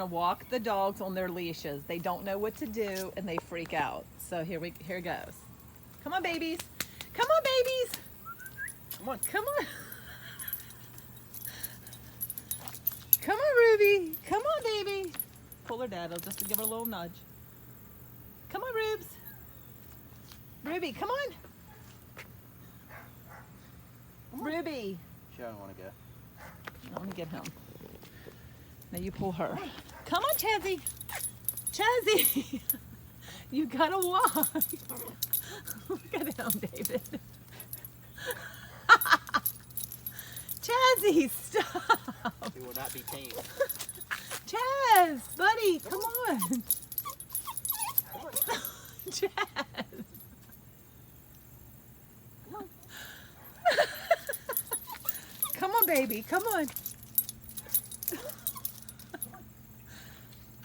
gonna walk the dogs on their leashes. They don't know what to do and they freak out. So here it goes. Come on, babies. Come on, babies. Come on. Come on. Come on, Ruby. Come on, baby. Pull her dad just to give her a little nudge. Come on, Rubes. Ruby, come on. Ruby. She don't want to go. I want to get him. Now you pull her. Come on, Chazzy. Chazzy. You gotta walk. Look at him, David. Chazzy, stop. He will not be tamed. Chaz, buddy, come on. Chaz. Come on, baby, come on.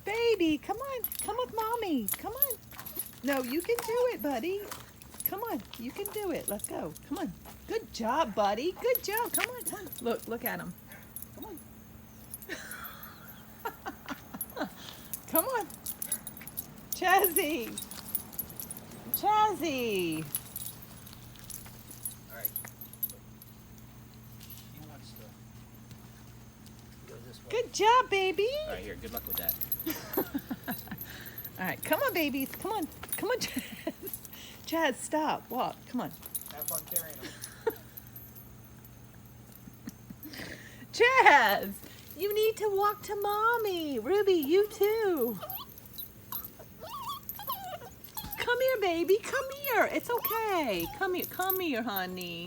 Baby, come on. Come with mommy. Come on. No, you can do it, buddy. Come on, you can do it. Let's go. Come on. Good job, buddy. Good job. Come on, come on. Look at him. Come on. Come on. Chazzy. Chazzy. All right. He wants to go this way. Good job, baby. All right, here. Good luck with that. All right, come on, babies. Come on. Come on, Chaz. Chaz, stop. Walk. Come on. Have fun carrying him. Chaz, you need to walk to mommy. Ruby, you too. Come here, baby. Come here. It's okay. Come here. Come here, honey.